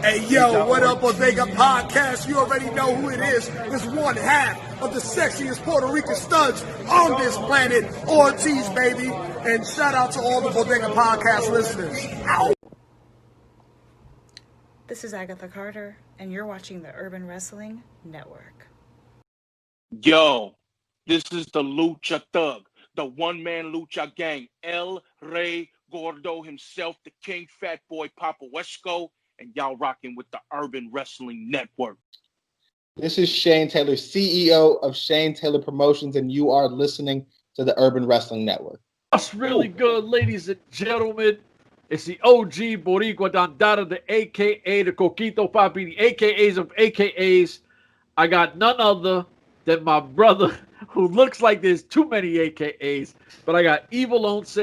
Hey, yo, what up, Bodega Podcast? You already know who it is. It's one half of the sexiest Puerto Rican studs on this planet, Ortiz, baby. And shout out to all the Bodega Podcast listeners. Ow. This is Agatha Carter, and you're watching the Urban Wrestling Network. Yo, this is the Lucha Thug, the one-man Lucha gang, El Rey Gordo himself, the King Fat Boy Papo Esco, and y'all rocking with the Urban Wrestling Network. This is Shane Taylor, CEO of Shane Taylor Promotions, and you are listening to the Urban Wrestling Network. What's really good, ladies and gentlemen? It's the OG Boricua Dandara, the AKA, the Coquito Papi, the AKAs of AKAs. I got none other than my brother, who looks like there's too many AKAs, but I got Evil Once,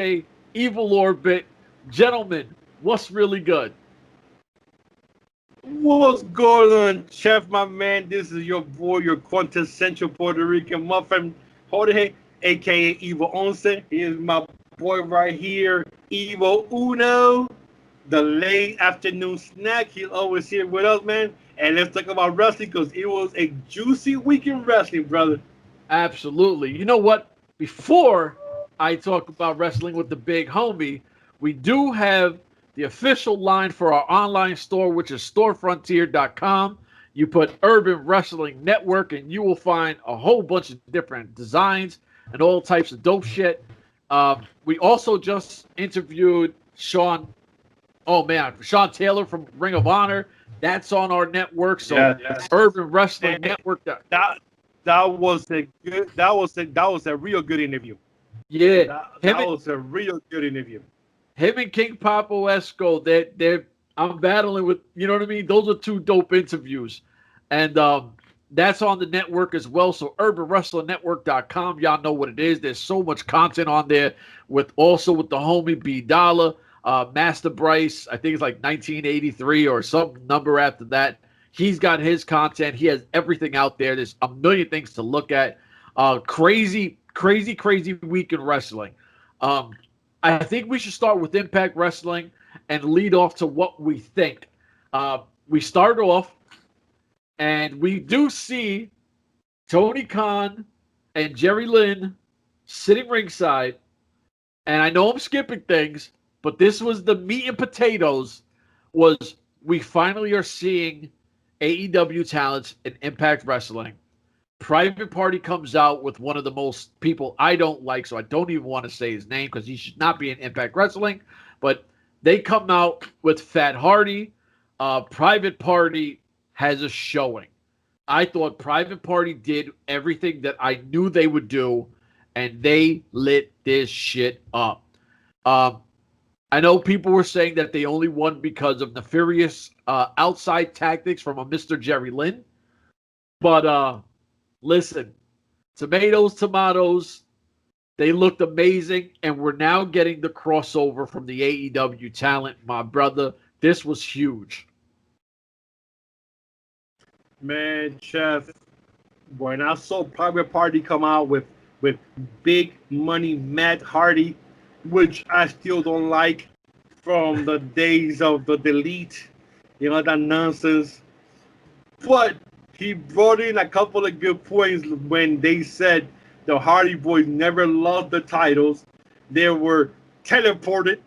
Evil Orbit. Gentlemen, what's really good? What's going on, Chef, my man? This is your boy, your quintessential Puerto Rican muffin, Jorge, a.k.a. Evil Once. He is my boy right here, Evo Uno, the late afternoon snack. He's always here with us, man. And let's talk about wrestling, because it was a juicy week in wrestling, brother. Absolutely. You know what? Before I talk about wrestling with the big homie, we do have the official line for our online store, which is storefrontier.com. You put Urban Wrestling Network, and you will find a whole bunch of different designs and all types of dope shit. We also just interviewed Sean Taylor from Ring of Honor. That's on our network. So Urban Wrestling Network. That was a real good interview. Yeah, that was a real good interview. Him and King Papo Esco, I'm battling with, you know what I mean? Those are two dope interviews. And that's on the network as well. So urbanwrestlingnetwork.com, y'all know what it is. There's so much content on there with the homie B Dollar, Master Bryce. I think it's like 1983 or some number after that. He's got his content. He has everything out there. There's a million things to look at. Crazy week in wrestling. I think we should start with Impact Wrestling and lead off to what we think. We start off, and we do see Tony Khan and Jerry Lynn sitting ringside. And I know I'm skipping things, but this was the meat and potatoes. Was we finally are seeing AEW talents in Impact Wrestling. Private Party comes out with one of the most people I don't like, so I don't even want to say his name because he should not be in Impact Wrestling. But they come out with Fat Hardy. Private Party has a showing. I thought Private Party did everything that I knew they would do, and they lit this shit up. I know people were saying that they only won because of nefarious outside tactics from a Mr. Jerry Lynn. But listen, tomatoes, they looked amazing, and we're now getting the crossover from the AEW talent, my brother. This was huge. Man, Chef, when I saw Private Party come out with big money Matt Hardy, which I still don't like from the days of the Delete, you know, that nonsense. But he brought in a couple of good points when they said the Hardy Boys never lost the titles. They were teleported,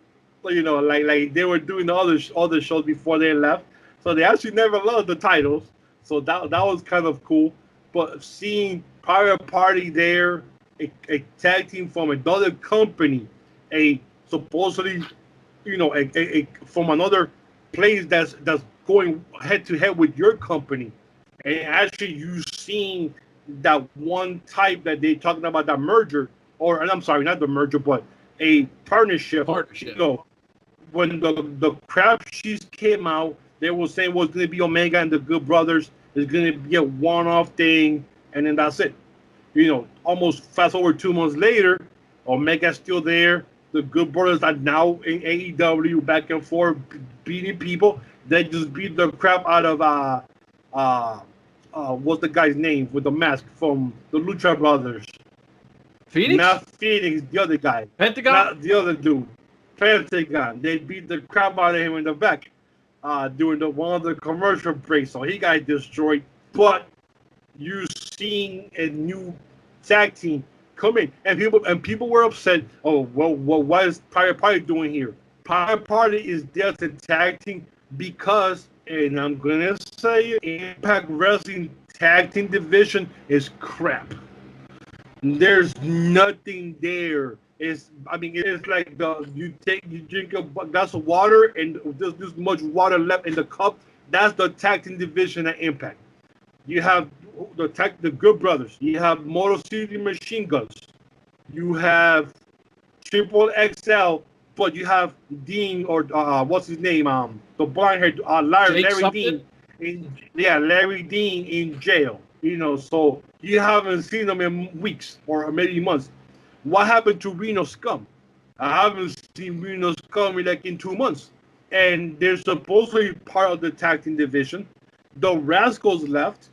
you know, like they were doing the other shows before they left. So they actually never lost the titles. So that was kind of cool. But seeing Private Party there, a tag team from another company, a supposedly, you know, a from another place that's going head to head with your company. And actually, you seen that one type that they're talking about, that merger, or I'm sorry, not the merger, but a partnership. You know, when the crap sheets came out, they were saying it was going to be Omega and the Good Brothers. It's going to be a one-off thing, and then that's it. You know, almost fast forward 2 months later, Omega's still there. The Good Brothers are now in AEW, back and forth, beating people. They just beat the crap out of what's the guy's name with the mask from the Lucha Brothers? Phoenix? Not Phoenix, the other guy. Pentagon? Not the other dude. Pentagon. They beat the crap out of him in the back. during one of the commercial breaks, so he got destroyed. But you seeing a new tag team come in, and people were upset. Oh, well, what is Private Party doing here? Private Party is there to tag team because, and I'm gonna say it, Impact Wrestling tag team division is crap. There's nothing there. It's like you drink a glass of water and there's this much water left in the cup. That's the tag team division at Impact. You have the Good Brothers. You have Motor City Machine Guns. You have Triple XL, but you have Dean or what's his name? The blind haired Larry Dean. Larry Dean in jail. So you haven't seen them in weeks or maybe months. What happened to Reno Scum? I haven't seen Reno Scum in 2 months. And they're supposedly part of the tag team division. The Rascals left.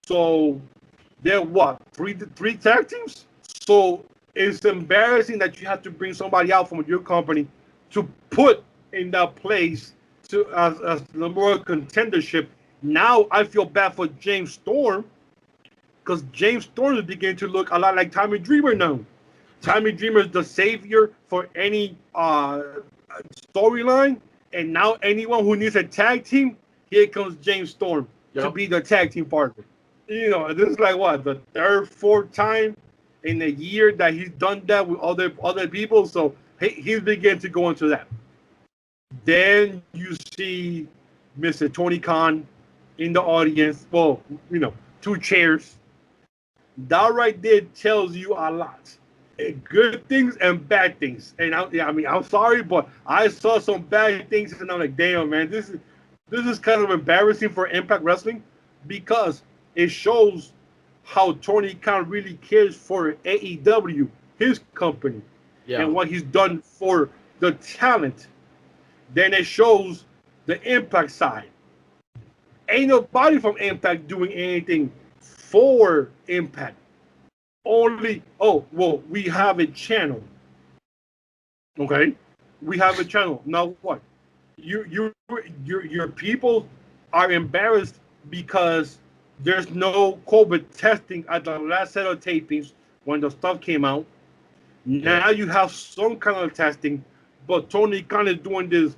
So they're what? Three tag teams? So it's embarrassing that you have to bring somebody out from your company to put in that place as the number one contendership. Now I feel bad for James Storm, because James Storm is beginning to look a lot like Tommy Dreamer now. Tommy Dreamer is the savior for any storyline, and now anyone who needs a tag team, here comes James Storm to be the tag team partner. This is like what, the third, fourth time in a year that he's done that with other people, so he's beginning to go into that. Then you see Mr. Tony Khan in the audience. Well, 2 chairs. That right there tells you a lot. Good things and bad things. And I'm sorry, but I saw some bad things, and I'm like, damn, man, this is kind of embarrassing for Impact Wrestling, because it shows how Tony Khan really cares for AEW, his company, and what he's done for the talent. Then it shows the Impact side. Ain't nobody from Impact doing anything for Impact. Only, we have a channel. Okay? We have a channel. Now what? Your people are embarrassed because there's no COVID testing at the last set of tapings when the stuff came out. Now you have some kind of testing, but Tony Khan is doing this,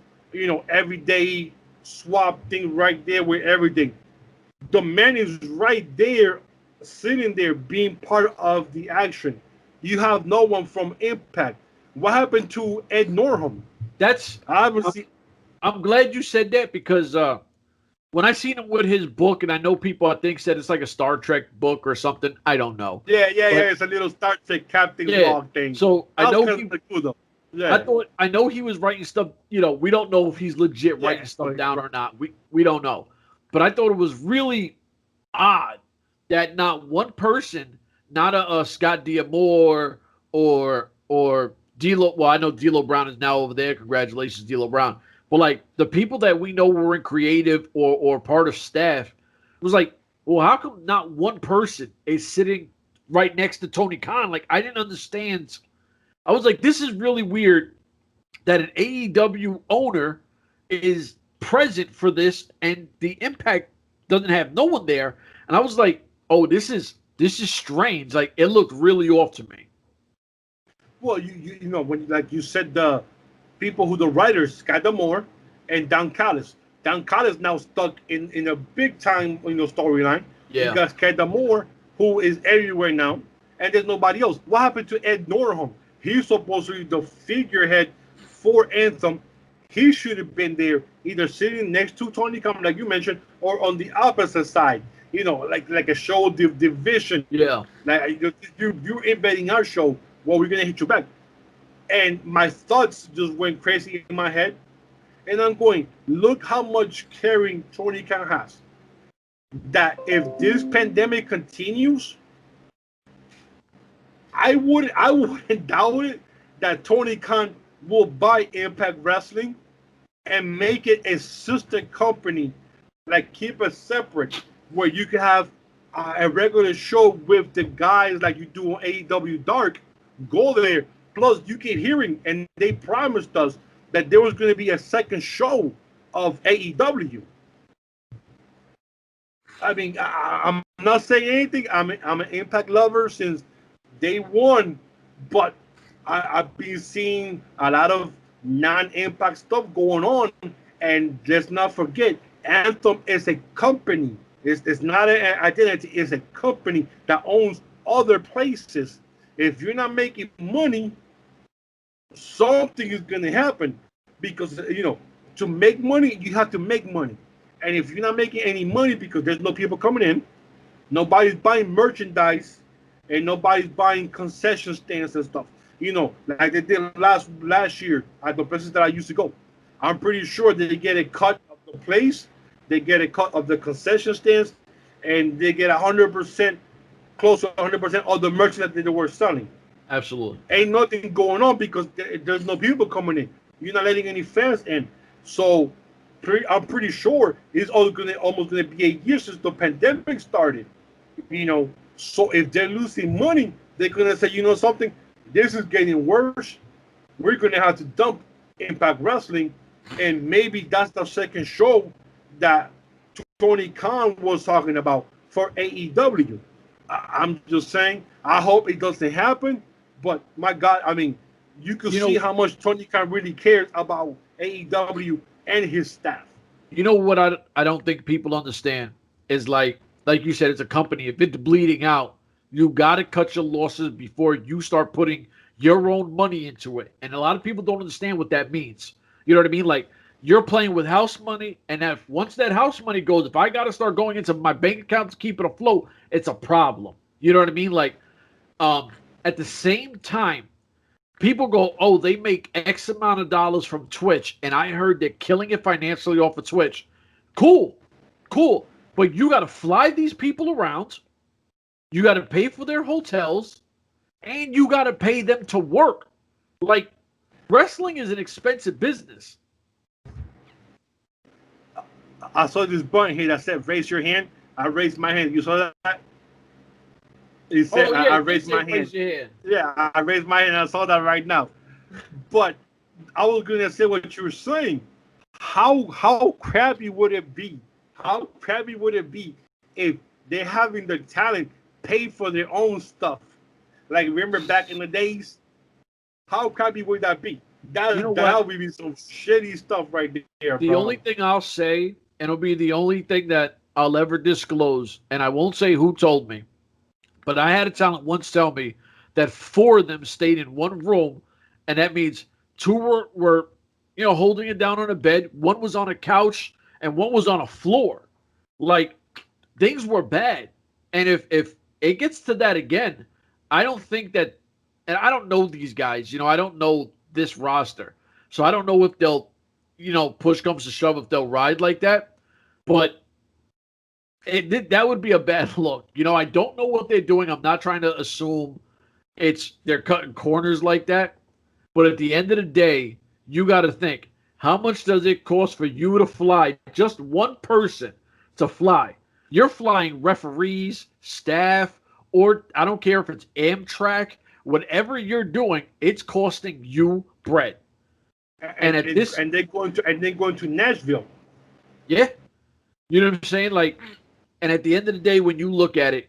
everyday swap thing right there with everything. The man is right there, sitting there, being part of the action. You have no one from Impact. What happened to Ed Norham? I'm glad you said that, because when I seen him with his book, and I know people I think said it's like a Star Trek book or something. I don't know. Yeah. It's a little Star Trek Captain Log thing. So I know cool though. Yeah. I know he was writing stuff. We don't know if he's legit writing stuff down or not. We don't know. But I thought it was really odd that not one person, not a Scott D'Amore or D'Lo. Well, I know D'Lo Brown is now over there. Congratulations, D'Lo Brown. But like the people that we know were in creative or part of staff, it was like, well, how come not one person is sitting right next to Tony Khan? Like, I didn't understand. I was like, this is really weird that an AEW owner is present for this, and the Impact doesn't have no one there. And I was like, oh, this is strange. Like, it looked really off to me. Well, when like you said, the people who the writers, Scott D'Amore and Don Callis. Don Callis now stuck in a big time storyline. Yeah. You got Scott D'Amore, who is everywhere now, and there's nobody else. What happened to Ed Norham? He's supposed to be the figurehead for Anthem. He should have been there, either sitting next to Tony Khan, like you mentioned, or on the opposite side. Like a show division. Yeah. Like you're embedding our show. Well, we're gonna hit you back. And my thoughts just went crazy in my head. And I'm going, look how much caring Tony Khan has. That if this pandemic continues, I wouldn't doubt it that Tony Khan will buy Impact Wrestling and make it a sister company, like keep it separate, where you can have a regular show with the guys like you do on AEW Dark. Go there. Plus, you keep hearing, and they promised us that there was going to be a second show of AEW. I mean, I'm not saying anything. I'm an Impact lover since day one, but I've been seeing a lot of non-Impact stuff going on, and let's not forget, Anthem is a company. It's not an identity. It's a company that owns other places. If you're not making money, something is going to happen because to make money, you have to make money. And if you're not making any money because there's no people coming in, nobody's buying merchandise, and nobody's buying concession stands and stuff. Like they did last year at the places that I used to go. I'm pretty sure they get a cut of the place, they get a cut of the concession stands, and they get 100%, close to 100% of the merchandise that they were selling. Absolutely. Ain't nothing going on because there's no people coming in. You're not letting any fans in. So I'm pretty sure it's almost gonna be a year since the pandemic started. So if they're losing money, they're gonna say, something, this is getting worse. We're gonna have to dump Impact Wrestling, and maybe that's the second show that Tony Khan was talking about for AEW. I'm just saying, I hope it doesn't happen. But my God, I mean, you can see how much Tony Khan really cares about AEW and his staff. You know what I don't think people understand is like you said, it's a company. If it's bleeding out, you got to cut your losses before you start putting your own money into it. And a lot of people don't understand what that means. You know what I mean? Like, you're playing with house money, and once that house money goes, if I got to start going into my bank account to keep it afloat, it's a problem. You know what I mean? Like, at the same time, people go, oh, they make X amount of dollars from Twitch, and I heard they're killing it financially off of Twitch. Cool. But you got to fly these people around. You got to pay for their hotels, and you got to pay them to work. Like, wrestling is an expensive business. I saw this button here that said, raise your hand. I raised my hand. You saw that? He said, I raised my hand. Yeah, I raised my hand, and I saw that right now. But I was going to say what you were saying. How crappy would it be? How crappy would it be if they're having the talent pay for their own stuff? Like, remember back in the days? How crappy would that be? That would be some shitty stuff right there, The only thing I'll say, and it'll be the only thing that I'll ever disclose, and I won't say who told me, but I had a talent once tell me that 4 of them stayed in one room, and that means 2 were holding it down on a bed, 1 was on a couch, and 1 was on a floor. Like, things were bad. And if it gets to that again, I don't think that, and I don't know these guys, I don't know this roster. So I don't know if they'll, push comes to shove, if they'll ride like that. But that would be a bad look. I don't know what they're doing. I'm not trying to assume they're cutting corners like that. But at the end of the day, you got to think, how much does it cost for you to fly, just one person to fly? You're flying referees, staff, or I don't care if it's Amtrak, whatever you're doing, it's costing you bread. And they're going to Nashville. Yeah. You know what I'm saying? Like, and at the end of the day, when you look at it,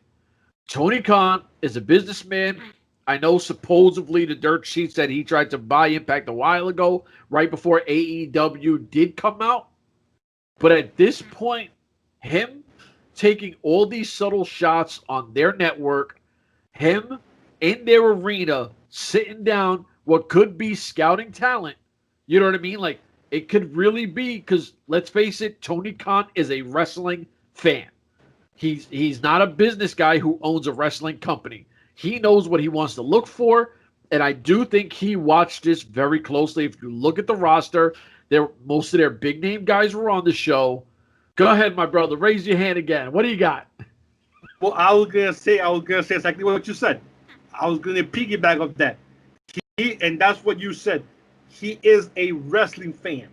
Tony Khan is a businessman. I know supposedly the dirt sheets that he tried to buy Impact a while ago, right before AEW did come out. But at this point, him taking all these subtle shots on their network, him in their arena, sitting down what could be scouting talent, you know what I mean? Like, it could really be, because let's face it, Tony Khan is a wrestling fan. He's not a business guy who owns a wrestling company. He knows what he wants to look for, and I do think he watched this very closely. If you look at the roster, most of their big-name guys were on the show. Go ahead, my brother. Raise your hand again. What do you got? Well, I was gonna say exactly what you said. I was gonna piggyback off that. And that's what you said. He is a wrestling fan.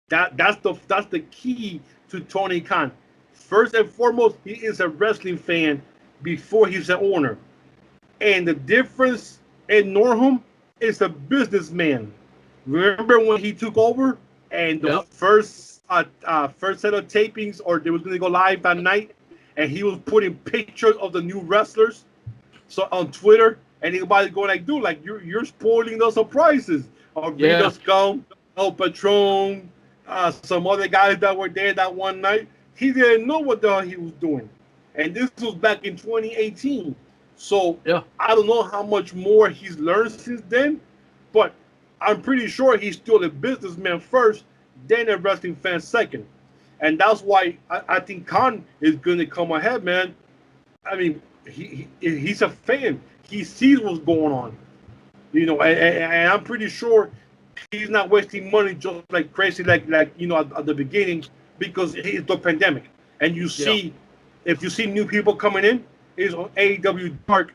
That's the key to Tony Khan. First and foremost, he is a wrestling fan before he's an owner. And the difference in Norham is a businessman. Remember when he took over? and the Yep. first set of tapings, or they was going to go live that night, and he was putting pictures of the new wrestlers so on Twitter, and everybody going like, dude, like you're spoiling the surprises of Yeah. Rita Scum, El Patron, some other guys that were there that one night. He didn't know what the hell he was doing, and this was back in 2018. So Yeah. I don't know how much more he's learned since then, but I'm pretty sure he's still a businessman first, then a wrestling fan second. And that's why I think Khan is going to come ahead, man. I mean, he's a fan. He sees what's going on, you know, and I'm pretty sure he's not wasting money just like crazy, like you know, at the beginning, because it's the pandemic. And you see, if you see new people coming in, is on AEW Dark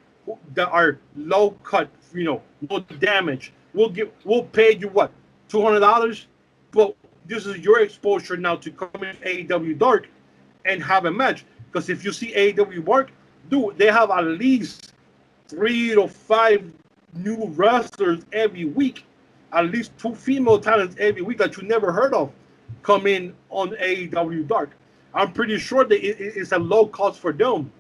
that are low cut, you know, no damage. We'll pay you what, $200, but this is your exposure now to come in AEW Dark and have a match. Because if you see AEW Dark, dude, they have at least 3 to 5 new wrestlers every week, at least 2 female talents every week that you never heard of come in on AEW Dark. I'm pretty sure that it's a low cost for them,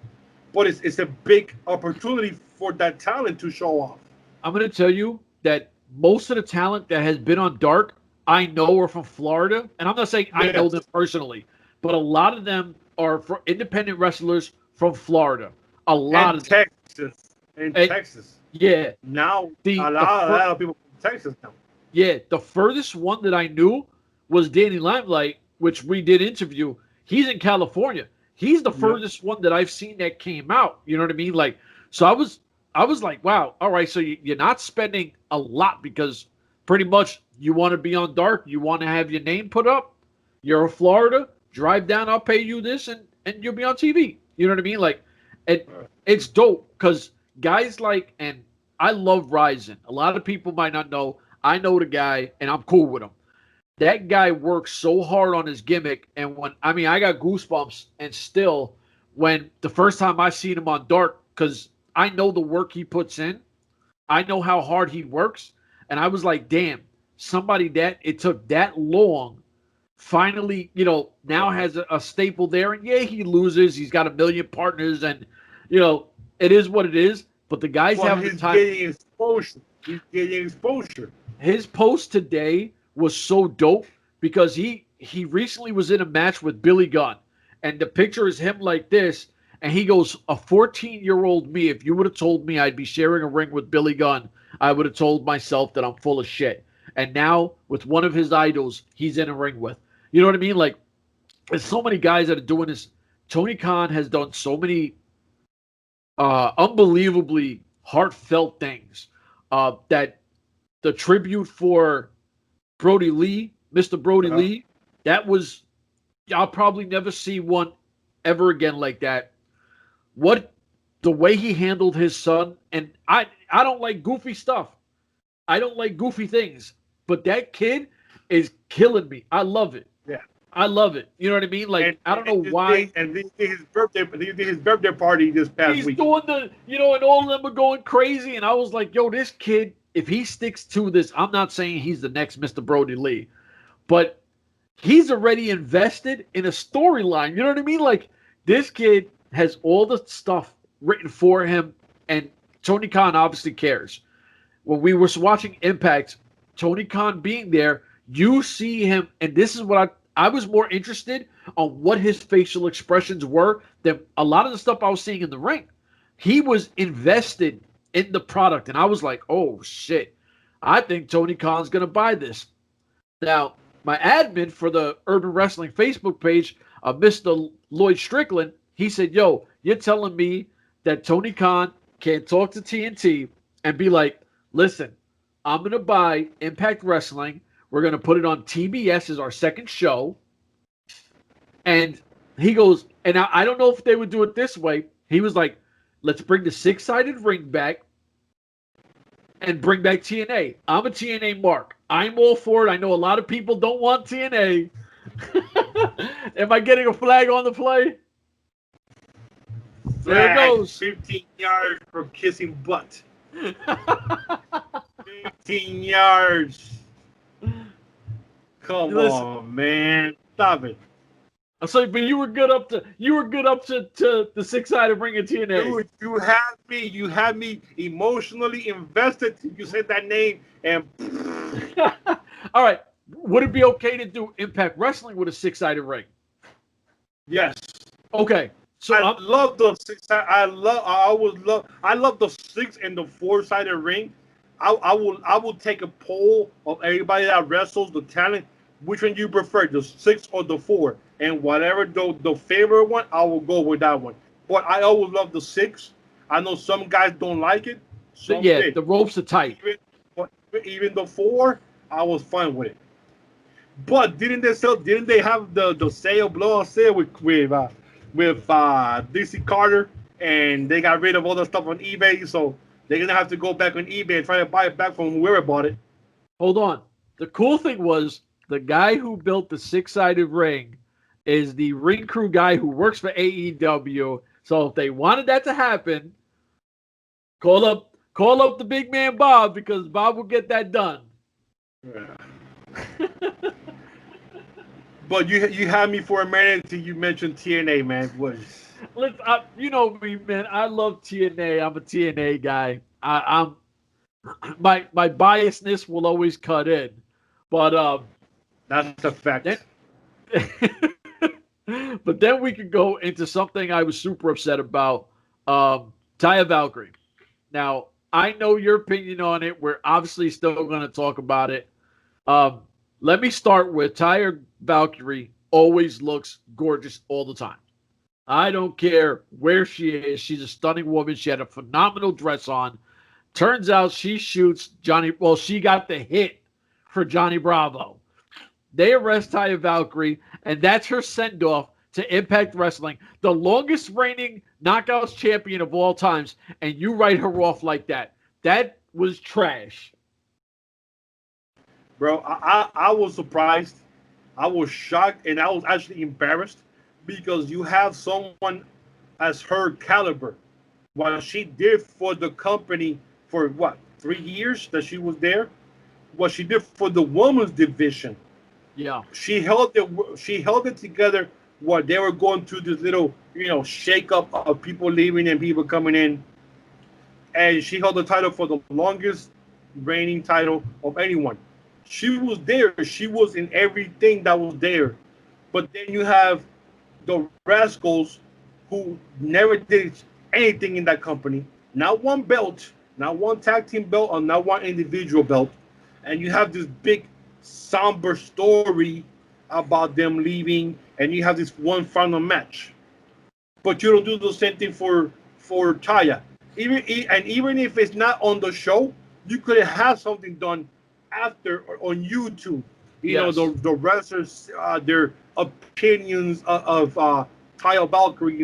but it's a big opportunity for that talent to show off. I'm going to tell you that most of the talent that has been on Dark, I know are from Florida. And I'm not saying I know them personally, but a lot of them are for independent wrestlers from Florida. A lot of Texas. Texas. Yeah. Now, a lot of people from Texas now. Yeah. The furthest one that I knew was Danny Limelight, which we did interview. He's in California. He's the furthest one that I've seen that came out. You know what I mean? Like, so I was like, wow, all right, so you're not spending a lot because pretty much you want to be on Dark, you want to have your name put up, you're in Florida, drive down, I'll pay you this, and you'll be on TV. You know what I mean? Like, it's dope because guys like, and I love Ryzen. A lot of people might not know. I know the guy, and I'm cool with him. That guy works so hard on his gimmick, and I got goosebumps, and still, when the first time I seen him on Dark, because I know the work he puts in. I know how hard he works. And I was like, damn, somebody that it took that long finally, you know, now has a staple there. And yeah, he loses. He's got a million partners and, you know, it is what it is. But the guy's having the time. Getting exposure. He's getting exposure. His post today was so dope because he recently was in a match with Billy Gunn. And the picture is him like this. And he goes, a 14-year-old me, if you would have told me I'd be sharing a ring with Billy Gunn, I would have told myself that I'm full of shit. And now, with one of his idols, he's in a ring with. You know what I mean? Like, there's so many guys that are doing this. Tony Khan has done so many unbelievably heartfelt things that the tribute for Brody Lee, Mr. Brody Lee, that was, I'll probably never see one ever again like that. The way he handled his son, and I don't like goofy stuff. I don't like goofy things, but that kid is killing me. I love it. Yeah, I love it. You know what I mean? Like, I don't know why. And he did his birthday party this past week. He's doing the, you know, and all of them are going crazy. And I was like, yo, this kid, if he sticks to this, I'm not saying he's the next Mr. Brody Lee, but he's already invested in a storyline. You know what I mean? Like, this kid has all the stuff written for him, and Tony Khan obviously cares. When we were watching Impact, Tony Khan being there, you see him, and this is what I was more interested on what his facial expressions were than a lot of the stuff I was seeing in the ring. He was invested in the product, and I was like, oh, shit. I think Tony Khan's going to buy this. Now, my admin for the Urban Wrestling Facebook page, Mr. Lloyd Strickland, he said, yo, you're telling me that Tony Khan can't talk to TNT and be like, listen, I'm going to buy Impact Wrestling. We're going to put it on TBS as our second show. And he goes, and I don't know if they would do it this way. He was like, let's bring the 6-sided ring back and bring back TNA. I'm a TNA mark. I'm all for it. I know a lot of people don't want TNA. Am I getting a flag on the play? There it goes. 15 yards for kissing butt. 15 yards. Come Listen. on, man. Stop it. I'm sorry, but you were good up to the 6-sided ring in TNA. Dude, you had me emotionally invested. You said that name and All right. Would it be okay to do Impact Wrestling with a 6-sided ring? yes. Okay. So I love the six. I love the 6 and the 4-sided ring. I will take a poll of everybody that wrestles the talent. Which one you prefer, the 6 or the 4? And whatever the favorite one, I will go with that one. But I always love the 6. I know some guys don't like it. Some did. the ropes are tight. Even the 4, I was fine with it. But didn't they have the sale blow up sale with DC Carter, and they got rid of all the stuff on eBay, so they're gonna have to go back on eBay and try to buy it back from whoever bought it. Hold on. The cool thing was the guy who built the 6-sided ring is the ring crew guy who works for AEW. So if they wanted that to happen, call up the big man Bob, because Bob will get that done. Yeah. But you had me for a minute until you mentioned TNA, man. Listen, you know me, man. I love TNA. I'm a TNA guy. I'm my biasness will always cut in, but that's a fact. But then we could go into something I was super upset about. Taya Valkyrie. Now I know your opinion on it. We're obviously still going to talk about it. Let me start with Taya Valkyrie. Always looks gorgeous all the time. I don't care where she is. She's a stunning woman. She had a phenomenal dress on. Turns out she shoots Johnny. Well, she got the hit for Johnny Bravo. They arrest Taya Valkyrie, and that's her send-off to Impact Wrestling, the longest reigning Knockouts champion of all times, and you write her off like that. That was trash. Bro, I was surprised. I was shocked, and I was actually embarrassed because you have someone as her caliber. What she did for the company for, 3 years that she was there? What she did for the women's division. Yeah. She held it together while they were going through this little, shake up of people leaving and people coming in. And she held the title for the longest reigning title of anyone. She was there. She was in everything that was there. But then you have the Rascals who never did anything in that company. Not one belt, not one tag team belt, or not one individual belt. And you have this big somber story about them leaving, and you have this one final match. But you don't do the same thing for Taya. Even if it's not on the show, you could have something done after on YouTube. You know, the wrestlers, their opinions of Taya Valkyrie,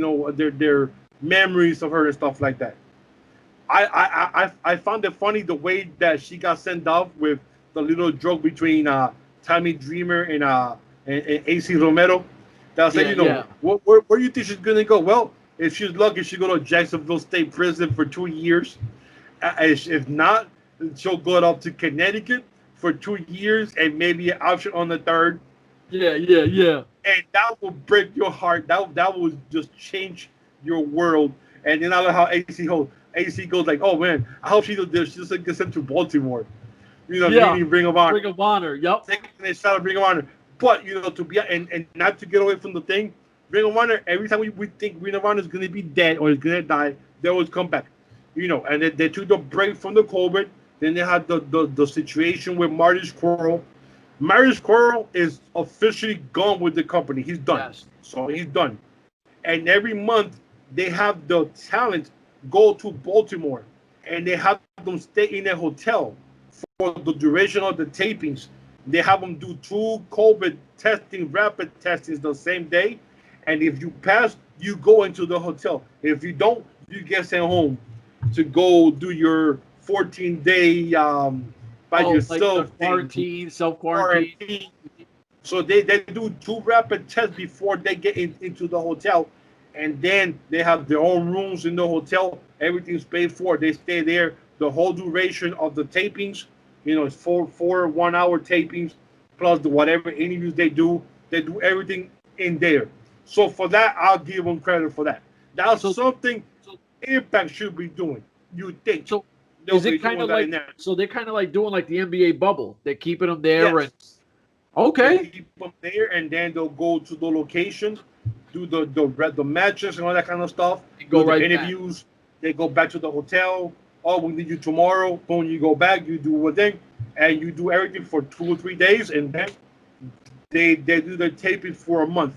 their memories of her and stuff like that. I found it funny the way that she got sent off with the little joke between Tommy Dreamer and AC Romero. That was where do you think she's gonna go? Well, if she's lucky, she'll go to Jacksonville State Prison for 2 years. If not, she'll go up to Connecticut for 2 years and maybe an option on the third. Yeah. And that will break your heart. That will just change your world. And then I love how AC goes like, oh man, I hope she just gets sent to Baltimore. Meaning Ring of Honor. Ring of Honor, yep. Taking a shot at Ring of Honor. But, to be, and not to get away from the thing, Ring of Honor, every time we think Ring of Honor is going to be dead or is going to die, they always come back. And they took the break from the COVID. Then they had the situation with Marty Scurll. Marty Scurll is officially gone with the company. He's done. Yes. So he's done. And every month, they have the talent go to Baltimore. And they have them stay in a hotel for the duration of the tapings. They have them do 2 COVID rapid testings the same day. And if you pass, you go into the hotel. If you don't, you get sent home to go do your 14-day by yourself. Like self-quarantine. So they do 2 rapid tests before they get into the hotel. And then they have their own rooms in the hotel. Everything's paid for. They stay there the whole duration of the tapings. It's 4 1-hour tapings. plus whatever interviews they do everything in there. So for that, I'll give them credit for that. That's something Impact should be doing. You think? So they'll is be it kind doing of that like in there. so they're kind of like doing like the NBA bubble? They're keeping them there and Yes. okay. They keep them there, and then they'll go to the location, do the matches and all that kind of stuff. And go Do the right back. interviews. They go back to the hotel. Oh, we need you tomorrow. Boom, you go back. You do one thing, and you do everything for 2 or 3 days, and then they do the taping for a month.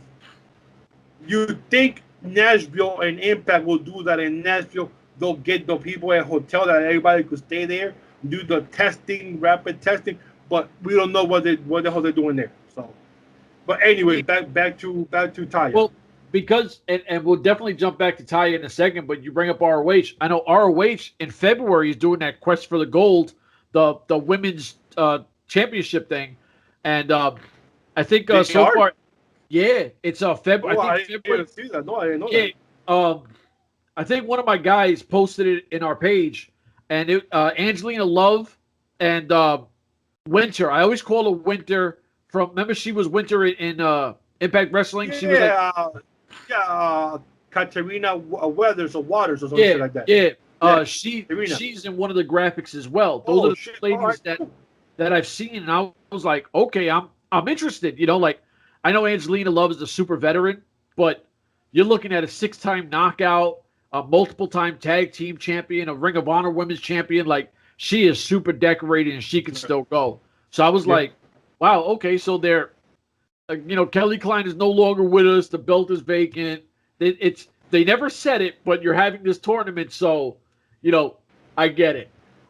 You think Nashville and Impact will do that in Nashville? They'll get the people at a hotel that everybody could stay there, do the testing, rapid testing, but we don't know what the hell they're doing there. So, but anyway, back to Taya. Well, because and we'll definitely jump back to Taya in a second, but you bring up ROH. I know ROH in February is doing that Quest for the Gold, the women's championship thing, and I think so far, yeah, it's February. Oh, I think February. didn't see that. No, I didn't know Yeah, I think one of my guys posted it in our page, and Angelina Love and Winter. I always call her Winter from. Remember, she was Winter in Impact Wrestling. that. She was like, Katarina Weathers or Waters or something like that. Yeah. She's in one of the graphics as well. Those are the ladies that I've seen, and I was like, okay, I'm interested. You know, like I know Angelina Love is a super veteran, but you're looking at a 6-time knockout, a multiple-time tag team champion, a Ring of Honor women's champion. Like she is super decorated and she can still go. So I was like, wow, okay, so they're, Kelly Klein is no longer with us. The belt is vacant. They never said it, but you're having this tournament, so I get it.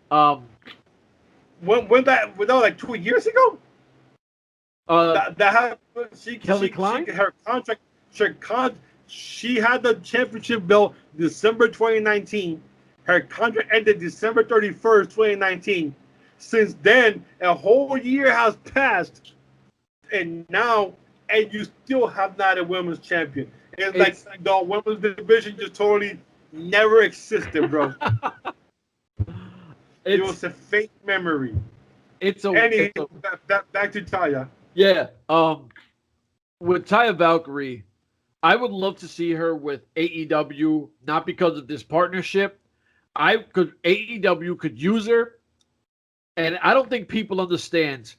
When that was like 2 years ago. That happened. Kelly Klein. She had the championship belt December 2019. Her contract ended December 31st, 2019. Since then, a whole year has passed, and you still have not a women's champion. It's like the women's division just totally never existed, bro. It was a fake memory. Back to Taya. Yeah. With Taya Valkyrie, I would love to see her with AEW, not because of this partnership. AEW could use her, and I don't think people understand.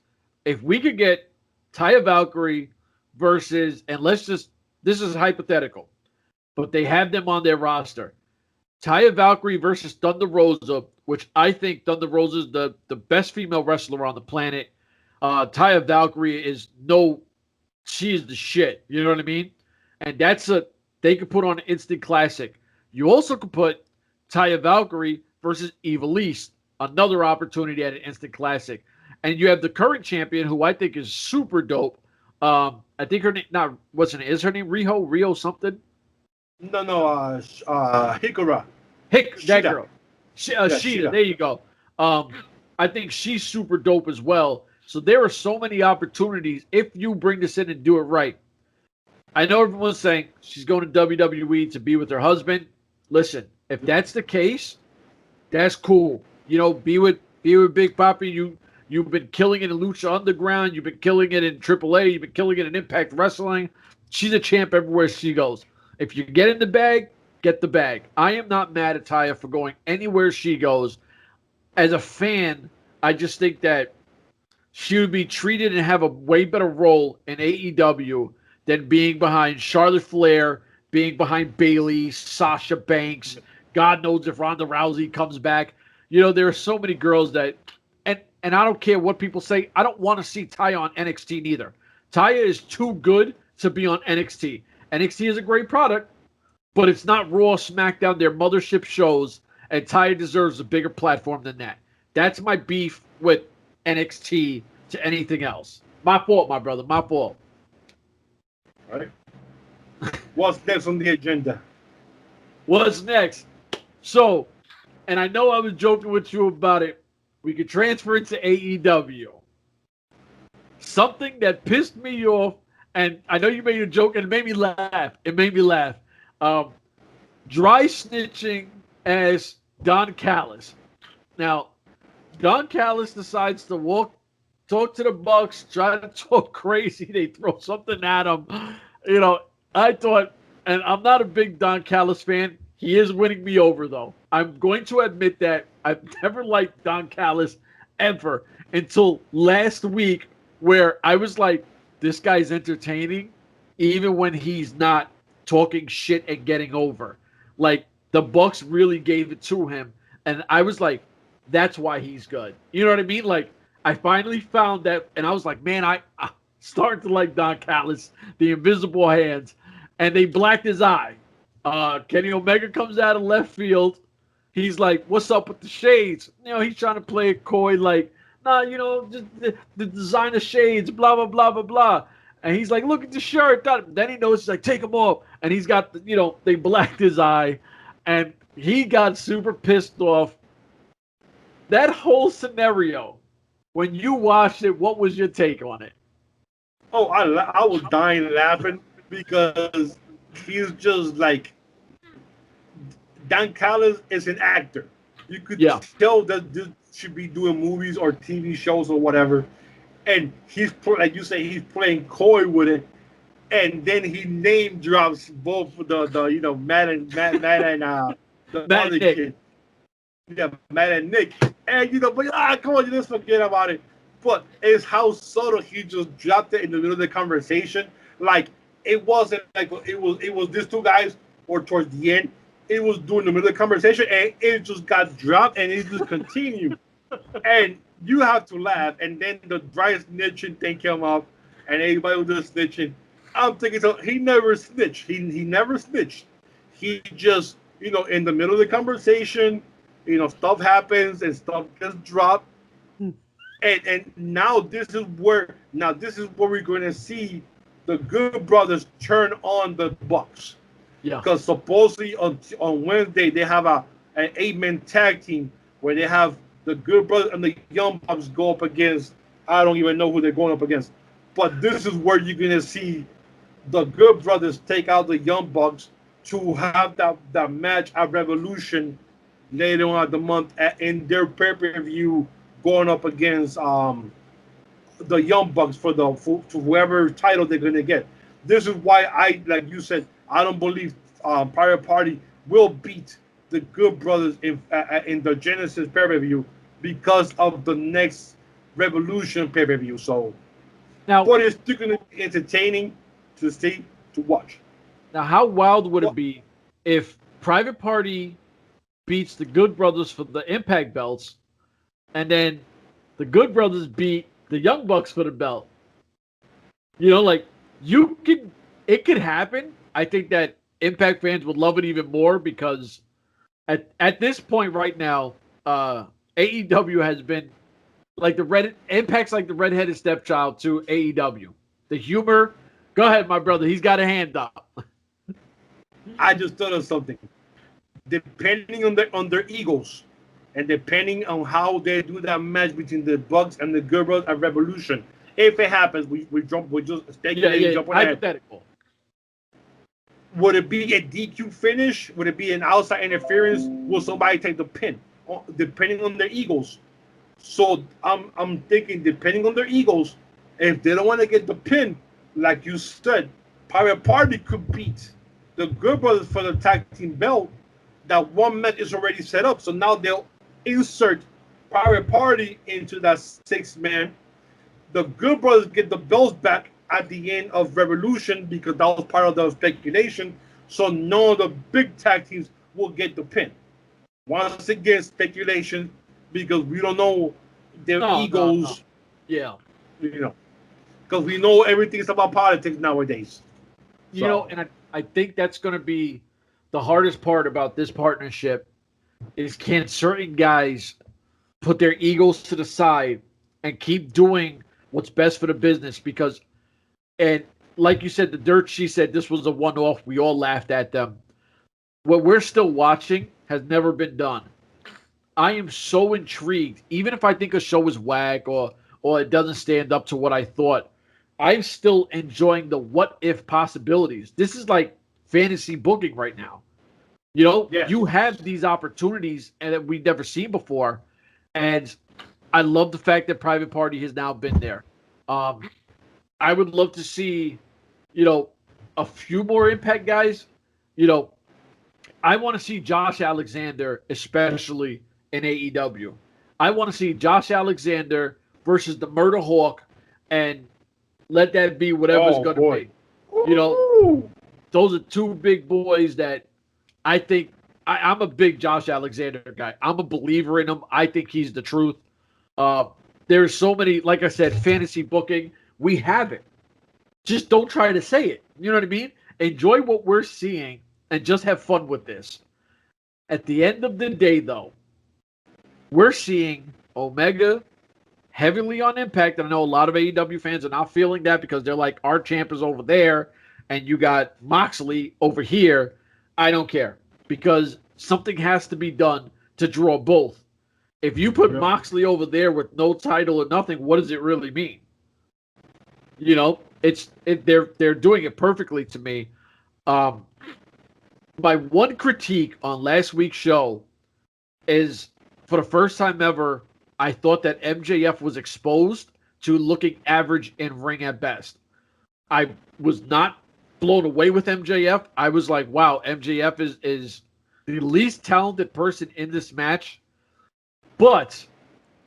If we could get Taya Valkyrie versus, and this is hypothetical, but they have them on their roster. Taya Valkyrie versus Thunder Rosa, which I think Thunder Rosa is the best female wrestler on the planet. Taya Valkyrie she is the shit. You know what I mean? And they could put on an instant classic. You also could put Taya Valkyrie versus Evilise, another opportunity at an instant classic. And you have the current champion, who I think is super dope. I think her name, is her name Rio something? No, Hikura. That girl. Sheeta, there you go. I think she's super dope as well. So there are so many opportunities if you bring this in and do it right. I know everyone's saying she's going to WWE to be with her husband. Listen, if that's the case, that's cool. Be with Big Papi. You've been killing it in Lucha Underground. You've been killing it in AAA. You've been killing it in Impact Wrestling. She's a champ everywhere she goes. If you get in the bag, get the bag. I am not mad at Taya for going anywhere she goes. As a fan, I just think that she would be treated and have a way better role in AEW than being behind Charlotte Flair, being behind Bayley, Sasha Banks. God knows if Ronda Rousey comes back. There are so many girls that, and I don't care what people say, I don't want to see Taya on NXT neither. Taya is too good to be on NXT. NXT is a great product, but it's not Raw, SmackDown, their mothership shows, and Taya deserves a bigger platform than that. That's my beef with NXT to anything else. My fault, my brother, my fault. All right. What's next on the agenda? What's next? So, and I know I was joking with you about it. We could transfer it to AEW. Something that pissed me off, and I know you made a joke, and it made me laugh. Dry snitching as Don Callis. Now, Don Callis decides to walk talk to the Bucks, try to talk crazy. They throw something at him. You know, I thought, and I'm not a big Don Callis fan. He is winning me over, though. I'm going to admit that I've never liked Don Callis ever until last week, where I was like, this guy's entertaining, even when he's not talking shit and getting over. Like, the Bucks really gave it to him, and I was like, that's why he's good. You know what I mean? Like, I finally found that, and I was like, man, I started to like Don Callis, the invisible hands, and they blacked his eye. Kenny Omega comes out of left field. He's like, what's up with the shades? You know, he's trying to play it coy, like, nah, you know, just the designer shades, blah, blah, blah, blah, blah. And he's like, look at the shirt. Then he knows, he's like, take them off. And he's got, you know, they blacked his eye. And he got super pissed off. That whole scenario, when you watched it, what was your take on it? Oh, I was dying laughing because he's just like, Don Callis is an actor. You could tell that this should be doing movies or TV shows or whatever. And he's, like you say, he's playing coy with it. And then he name drops both the you know, Matt and the Matt other Nick. kid. Yeah, Matt and Nick. And you know, but come on, you just forget about it. But it's how subtle he just dropped it in the middle of the conversation. Like, it wasn't like it was these two guys or towards the end. It was during the middle of the conversation, and it just got dropped, and it just continued. And you have to laugh. And then the dry snitching thing came up, and everybody was just snitching. I'm thinking, so he never snitched. He never snitched. He just, you know, in the middle of the conversation, you know, stuff happens and stuff gets dropped. And now this is where we're going to see the Good Brothers turn on the Bucks. Yeah. Because supposedly on Wednesday they have an 8-man tag team where they have the Good Brothers and the Young Bucks go up against, I don't even know who they're going up against. But this is where you're going to see the Good Brothers take out the Young Bucks to have that match at Revolution later on the month in their pay-per-view, going up against the Young Bucks for whoever title they're going to get. This is why like you said, I don't believe Private Party will beat the Good Brothers in the Genesis pay-per-view because of the next Revolution pay-per-view. So, now, but it's still going to be entertaining to see, to watch. Now, how wild would it be if Private Party beats the Good Brothers for the Impact belts, and then the Good Brothers beat the Young Bucks for the belt? You know, like, it could happen. I think that Impact fans would love it even more because at this point right now, AEW has been like Impact's like the redheaded stepchild to AEW. The humor. Go ahead, my brother. He's got a hand up. I just thought of something. Depending on their egos, and depending on how they do that match between the Bucks and the Good Brothers at Revolution, if it happens, we just speculate, jump on hypothetical. Would it be a DQ finish? Would it be an outside interference? Will somebody take the pin? Depending on their egos. So I'm thinking, depending on their egos, if they don't want to get the pin, like you said, Private Party could beat the Good Brothers for the tag team belt. That one match is already set up, so now they'll insert Private Party into that 6-man. The Good Brothers get the belts back at the end of Revolution because that was part of the speculation. So none of the big tag teams will get the pin. Once again, speculation because we don't know their egos. No. Yeah, you know, because we know everything's about politics nowadays. You know, and I think that's going to be the hardest part about this partnership is, can certain guys put their egos to the side and keep doing what's best for the business? Because, and like you said, the Dirt, she said this was a one-off. We all laughed at them. What we're still watching has never been done. I am so intrigued. Even if I think a show is whack or it doesn't stand up to what I thought, I'm still enjoying the what-if possibilities. This is like fantasy booking right now. You know, You have these opportunities and that we've never seen before. And I love the fact that Private Party has now been there. I would love to see, a few more Impact guys. I want to see Josh Alexander, especially in AEW. I want to see Josh Alexander versus the Murder Hawk, and let that be whatever's going to be. Those are two big boys that I think I'm a big Josh Alexander guy. I'm a believer in him. I think he's the truth. There's so many, like I said, fantasy booking. We have it. Just don't try to say it. You know what I mean? Enjoy what we're seeing and just have fun with this. At the end of the day, though, we're seeing Omega heavily on Impact. And I know a lot of AEW fans are not feeling that because they're like, our champ is over there and you got Moxley over here. I don't care because something has to be done to draw both. If you put Moxley over there with no title or nothing, what does it really mean? They're doing it perfectly to me. My one critique on last week's show is, for the first time ever, I thought that MJF was exposed to looking average in ring at best. I was not blown away with MJF. I was like, wow, MJF is the least talented person in this match. But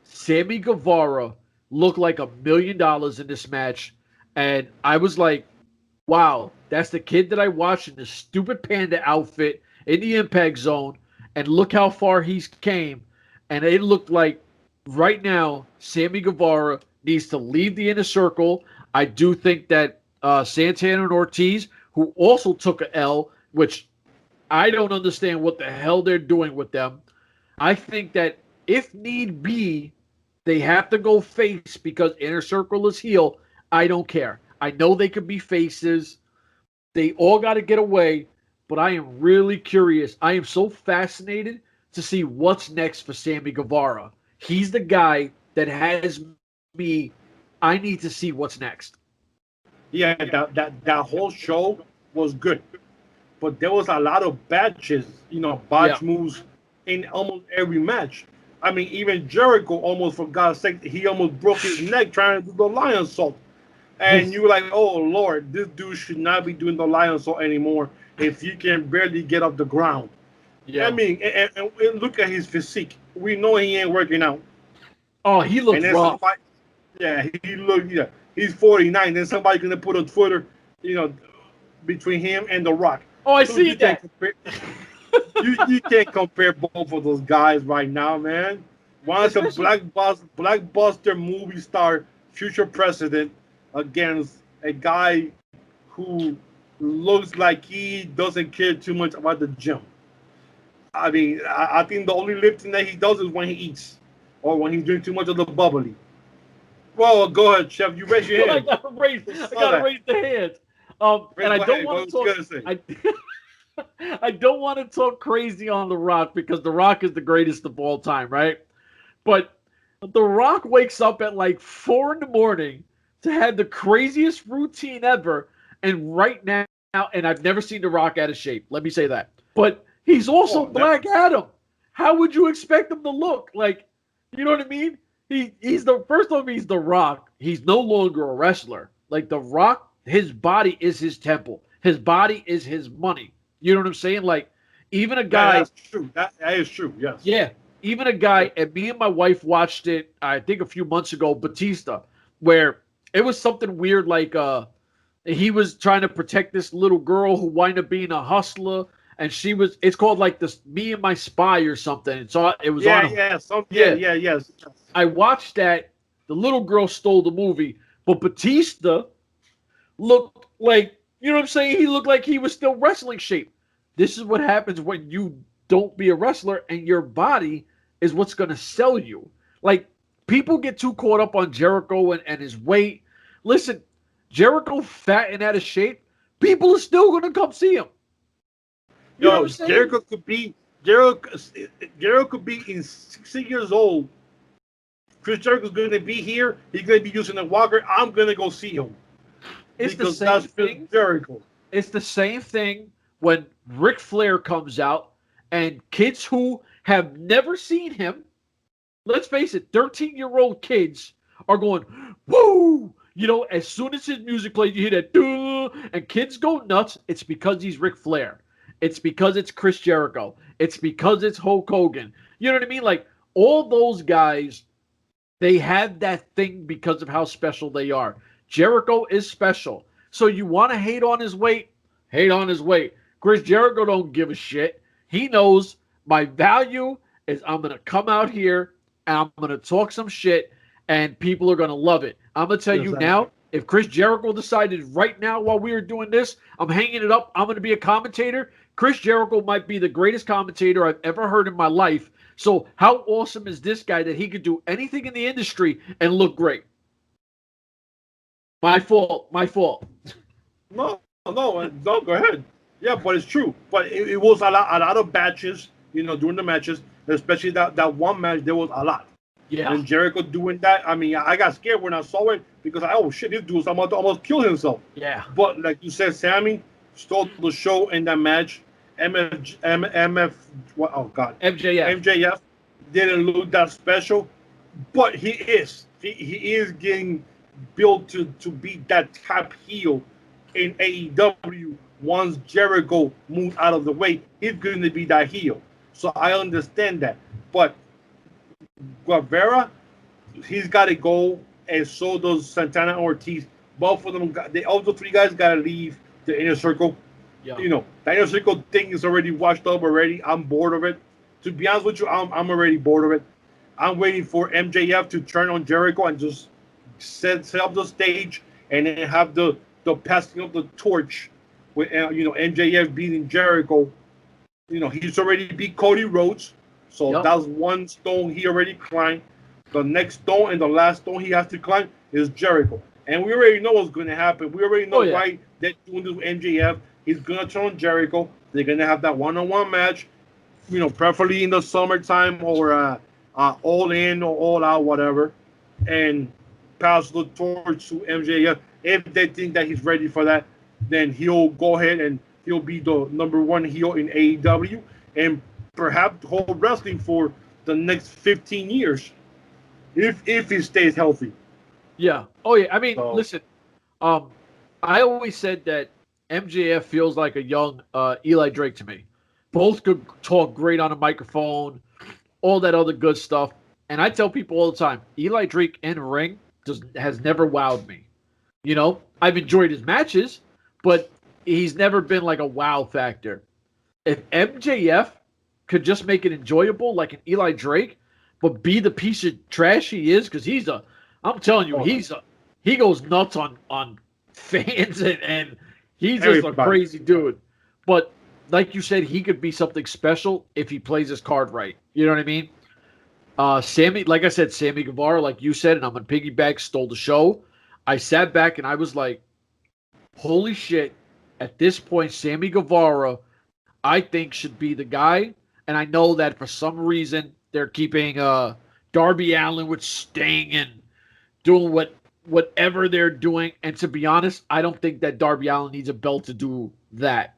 Sammy Guevara looked like $1 million in this match. And I was like, wow, that's the kid that I watched in the stupid panda outfit in the Impact Zone. And look how far he's came. And it looked like right now, Sammy Guevara needs to leave the Inner Circle. I do think that Santana and Ortiz, who also took a L, which I don't understand what the hell they're doing with them. I think that if need be, they have to go face because Inner Circle is heel. I don't care. I know they could be faces. They all got to get away, but I am really curious. I am so fascinated to see what's next for Sammy Guevara. He's the guy that has me. I need to see what's next. Yeah, that whole show was good, but there was a lot of botch moves in almost every match. I mean, even Jericho almost, for God's sake, he almost broke his neck trying to do the lion salt. And you were like, oh, Lord, this dude should not be doing the lion salt anymore if he can barely get off the ground. Yeah. I mean, and look at his physique. We know he ain't working out. Oh, he looks rough. He's 49. Then somebody's going to put on Twitter, between him and The Rock. Oh, I see that. You can't compare both of those guys right now, man. One's a blockbuster movie star, future president, against a guy who looks like he doesn't care too much about the gym. I mean, I think the only lifting that he does is when he eats or when he drinks too much of the bubbly. Well, go ahead, Chef. You raise your hand. I gotta raise the hand. And I don't want to talk. I don't want to talk crazy on The Rock because The Rock is the greatest of all time, right? But The Rock wakes up at like 4 a.m. to have the craziest routine ever. And right now, and I've never seen The Rock out of shape. Let me say that. But he's also Black Adam. How would you expect him to look? Like, you know what I mean? He's the Rock. He's no longer a wrestler. Like The Rock, his body is his temple. His body is his money. You know what I'm saying? Like, even a guy. That's true. That is true. Yes. Yeah. Even a guy, and me and my wife watched it, I think a few months ago, Batista, where it was something weird like he was trying to protect this little girl who wound up being a hustler, and it's called like this Me and My Spy or something. And so it was on. Yes. I watched that. The little girl stole the movie, but Batista looked like, you know what I'm saying? He looked like he was still wrestling shape. This is what happens when you don't be a wrestler and your body is what's going to sell you. Like, people get too caught up on Jericho and his weight. Listen, Jericho fat and out of shape, people are still going to come see him. You know Jericho could be in 60 years old. Chris Jericho's going to be here. He's going to be using a walker. I'm going to go see him. It's the same thing. Jericho. It's the same thing when Ric Flair comes out and kids who have never seen him, let's face it, 13-year-old kids are going, woo! You know, as soon as his music plays, you hear that, duh, and kids go nuts. It's because he's Ric Flair. It's because it's Chris Jericho. It's because it's Hulk Hogan. You know what I mean? Like, all those guys, they have that thing because of how special they are. Jericho is special. So you want to hate on his weight? Hate on his weight. Chris Jericho don't give a shit. He knows my value is I'm going to come out here and I'm going to talk some shit and people are going to love it. I'm going to tell you now, if Chris Jericho decided right now while we are doing this, I'm hanging it up, I'm going to be a commentator, Chris Jericho might be the greatest commentator I've ever heard in my life. So how awesome is this guy that he could do anything in the industry and look great? My fault. No, go ahead. Yeah, but it's true. But it was a lot of batches, you know, during the matches, especially that one match, there was a lot. Yeah. And Jericho doing that, I mean, I got scared when I saw it because oh shit, this dude's almost kill himself. Yeah. But like you said, Sammy stole the show in that match. MJF didn't look that special, but he is getting built to be that top heel in AEW. Once Jericho moves out of the way, he's going to be that heel. So I understand that, but Guevara, he's got to go, and so does Santana and Ortiz. Both of them, all the three guys got to leave the inner circle. Yeah. You know, the inner circle thing is already washed up already. I'm bored of it. To be honest with you, I'm already bored of it. I'm waiting for MJF to turn on Jericho and just set up the stage and then have the passing of the torch with MJF beating Jericho. You know, he's already beat Cody Rhodes, so that's one stone he already climbed. The next stone and the last stone he has to climb is Jericho. And we already know what's going to happen. We already know why they're doing this with MJF. He's going to turn on Jericho. They're going to have that one-on-one match, you know, preferably in the summertime or all in or all out, whatever, and pass the torch to MJF. If they think that he's ready for that, then he'll go ahead and he'll be the number one heel in AEW and perhaps hold wrestling for the next 15 years if he stays healthy. Yeah. Oh, yeah. I mean, listen, I always said that MJF feels like a young Eli Drake to me. Both could talk great on a microphone, all that other good stuff. And I tell people all the time, Eli Drake in ring has never wowed me. You know, I've enjoyed his matches, but he's never been like a wow factor. If MJF could just make it enjoyable like an Eli Drake, but be the piece of trash he is, because I'm telling you, he goes nuts on fans and he's just a crazy dude. But like you said, he could be something special if he plays his card right. You know what I mean? Sammy, like I said, Sammy Guevara, like you said, and I'm on piggyback, stole the show. I sat back and I was like, holy shit, at this point, Sammy Guevara, I think, should be the guy. And I know that for some reason they're keeping Darby Allin with Sting and doing whatever they're doing. And to be honest, I don't think that Darby Allin needs a belt to do that.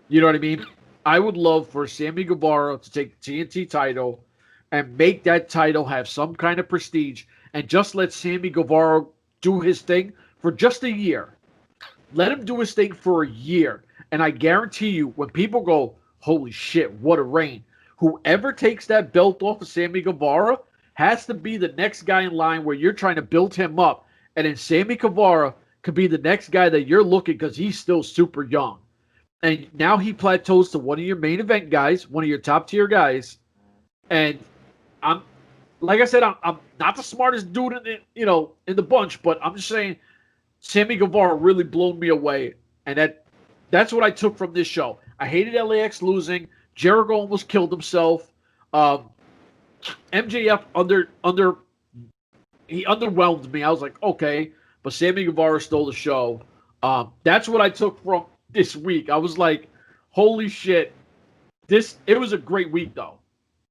You know what I mean? I would love for Sammy Guevara to take the TNT title and make that title have some kind of prestige and just let Sammy Guevara do his thing for just a year. Let him do his thing for a year. And I guarantee you, when people go, holy shit, what a reign, whoever takes that belt off of Sammy Guevara has to be the next guy in line where you're trying to build him up. And then Sammy Guevara could be the next guy that you're looking because he's still super young. And now he plateaus to one of your main event guys, one of your top tier guys. And I'm not the smartest dude in the bunch, but I'm just saying Sammy Guevara really blown me away. And that's what I took from this show. I hated LAX losing. Jericho almost killed himself. MJF he underwhelmed me. I was like, okay, but Sammy Guevara stole the show. That's what I took from this week. I was like, holy shit. It was a great week though.